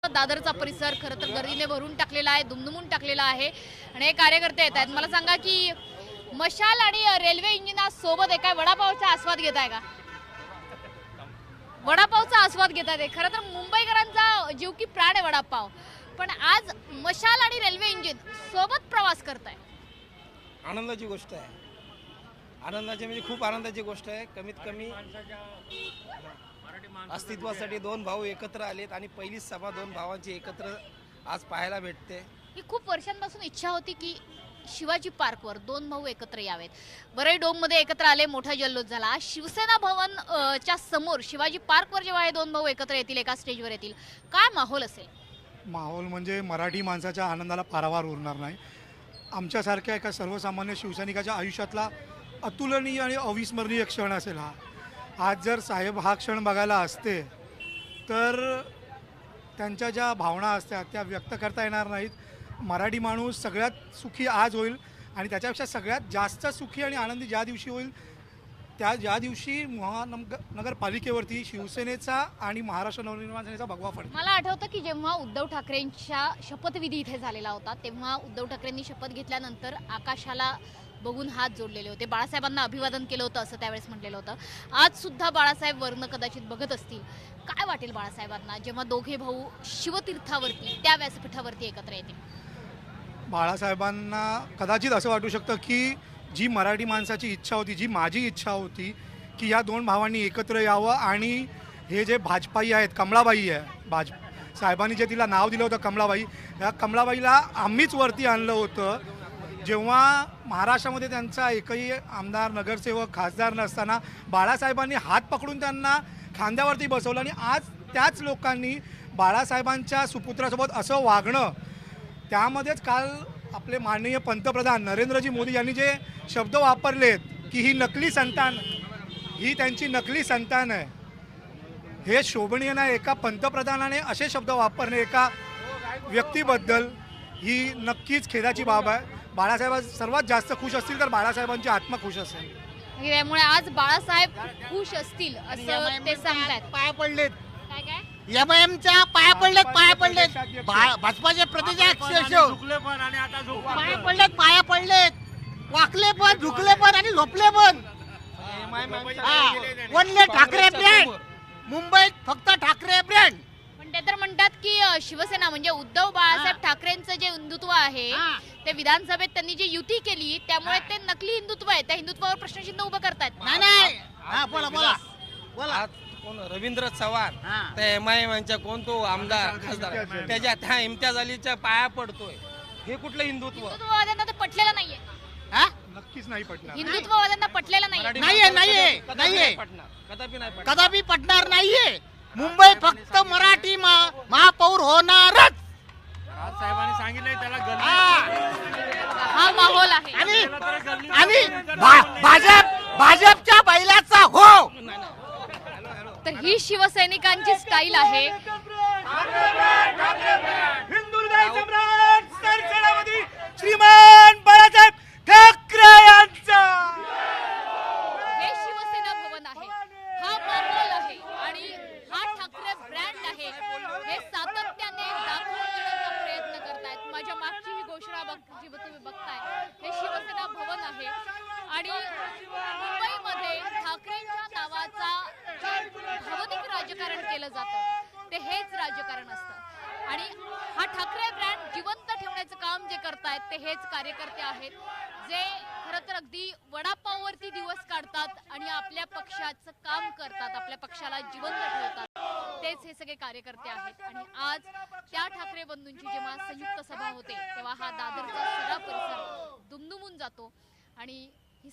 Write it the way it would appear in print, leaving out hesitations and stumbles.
दादरचा परिसर खरं तर गर्दीने भरून टाकलेला आहे, दुमदुमून टाकलेला आहे आणि हे कार्यकर्ते येत आहेत। मला सांगा की मशाल आणि रेल्वे इंजिनासोबत एका वडापावचा आस्वाद घेताय का? वडापावचा आस्वाद घेतात। खरं तर मुंबईकरांचा जीव की प्राण आहे वडापाव, पण आज मशाल आणि रेल्वे इंजिन सोबत प्रवास करताय, आनंदाची गोष्ट आहे। आनंदाची म्हणजे खूप आनंदाची गोष्ट आहे। कमीत कमी अस्तित्वासाठी दोन भाऊ एकत्र आलेत आणि पहिली सभा दोन भावांची एकत्र आज पाहायला भेटते। ही खूप वर्षांपासून इच्छा होती की शिवाजी पार्कवर दोन भाऊ एकत्र यावेत। वरळी डोम मध्ये एकत्र आले, मोठा जल्लोष झाला। शिवसेना भवन च्या समोर शिवाजी पार्कवर जेव्हा हे दोन भाऊ एकत्र येतील, एका स्टेजवर येतील, काय माहोल असेल? माहोल म्हणजे मराठी माणसाच्या आनंदाला पारावार उरणार नाही। आमच्यासारख्या एका सर्वसामान्य शिवसैनिकाच्या आयुष्यातला अतुलनीय आणि अविस्मरणीय क्षण असेल हा। आज जर साहेब हा क्षण बघायला असते तर त्यांच्या ज्या भावना असतात त्या व्यक्त करता येणार नाहीत। मराठी माणूस सगळ्यात सुखी आज होईल आणि त्याच्यापेक्षा सगळ्यात जास्त सुखी आणि आनंदी ज्या दिवशी होईल ज्या दिवशी महानगरपालिकेवरती शिवसेनेचा आणि महाराष्ट्र नवनिर्माण सेनेचा भगवा फडकेल। मला आठवतं की जेव्हा उद्धव ठाकरेंच्या शपथविधी इथे झालेला होता तेव्हा उद्धव ठाकरेंनी शपथ घेतल्यानंतर आकाशाला बघून हात जोडलेले होते, बाळासाहेबांना अभिवादन केलं होतं असं त्यावेळेस म्हटलेलं होतं। आज सुद्धा बाळासाहेब वर्ण कदाचित बघत असतील, काय वाटेल बाळासाहेबांना जेव्हा दोघे भाऊ शिवतीर्थावरती त्या व्यासपीठावरती एकत्र येतील? बाळासाहेबांना कदाचित असं वाटू शकतं की जी मराठी माणसाची इच्छा होती, जी माझी इच्छा होती की या दोन भावांनी एकत्र यावं आणि हे जे भाजपाई आहेत, कमळाबाई आहे, साहेबांनी जे तिला नाव दिलं होतं कमळाबाई, या कमळाबाईला आम्हीच वरती आणलं होतं। जेव्हा महाराष्ट्रामध्ये त्यांचा एकही आमदार, नगरसेवक, खासदार नसताना बाळासाहेबांनी हात पकडून त्यांना खांद्यावरती बसवलं आणि आज त्याच लोकांनी बाळासाहेबांच्या सुपुत्रासोबत असं वागणं, त्यामध्येच काल आपले माननीय पंतप्रधान नरेंद्रजी मोदी यांनी जे शब्द वापरलेत की ही नकली संतान, ही त्यांची नकली संतान आहे, हे शोभनीय नाही। एका पंतप्रधानाने असे शब्द वापरणे एका व्यक्तीबद्दल ही नक्कीच खेदाची बाब आहे। बाळासाहेब सर्वात जास्त खुश असतील तर बाळासाहेबांची आत्मा खुश असेल। त्यामुळे आज बाळासाहेब खुश असतील असं ते सांगतात। पाया पडलेत, काय काय एमआयएमच्या पाया पडलेत भाजपाचे प्रदेशाध्यक्ष पाया पडलेत, वाकले पण, झुकले पण आणि झोपले पण। वनले ठाकरे ब्रँड, मुंबईत फक्त ठाकरे ब्रँड। पण ते तर म्हणतात की शिवसेना म्हणजे उद्धव बाळासाहेब ठाकरेंचं जे हिंदुत्व आहे ते विधानसभेत त्यांनी जी युती केली त्यामुळे ते नकली हिंदुत्व आहे, त्या हिंदुत्वावर प्रश्नचिन्ह उभं करतायत। नाही बोला बोला बोला। कोण रवींद्र चव्हाण त्या एमआयएमच्या कोण तो आमदार खासदार त्याच्या त्या इम्तियाज अलीच्या पाया पडतोय, हे कुठलं हिंदुत्व? हिंदुत्ववाद्यांना तर पटलेलं नाहीये, नक्कीच नाही पटणार। हिंदुत्ववाद्यांना पटलेलं नाहीये, नाहीये कदापि नाही कदापि पटणार नाहीये। मुंबई फक्त मराठी महापौर होणारच, साहेबांनी सांगितलंय त्याला हा माहोल आहे। आणि भाजपच्या बैलाचा हो। तर ही शिवसैनिकांची स्टाईल आहे। हिंदुहृदय सम्राट सरसेनापती श्रीमान बाळासाहेब ठाकरे यांचा हे शिवसेना भवन आहे, हा माहोल आहे आणि हा ठाकरे ब्रँड आहे, हे सातत्याने दाखवून देण्याचा प्रयत्न करतायत। माझ्या मागची ही घोषणा जी तुम्ही बघताय हे शिवसेना भवन आहे आणि मुंबईमध्ये ठाकरेंच्या नावाचा भावनिक राजकारण केलं जातं ते हेच राजकारण असतं आणि हा ठाकरे ब्रँड जिवंत ठेवण्याचं काम जे करतायत ते हेच कार्यकर्ते आहेत, जे खरं तर अगदी वडापाववरती दिवस काढतात आणि आपल्या पक्षाचं काम करतात, आपल्या पक्षाला जिवंत ठेवतात, तेच हे सगळे कार्यकर्ते आहेत। आणि आज त्या ठाकरे बंधूंची जेव्हा संयुक्त सभा होते तेव्हा हा दादरचा सगळा परिसर दुमदुमून जातो आणि ही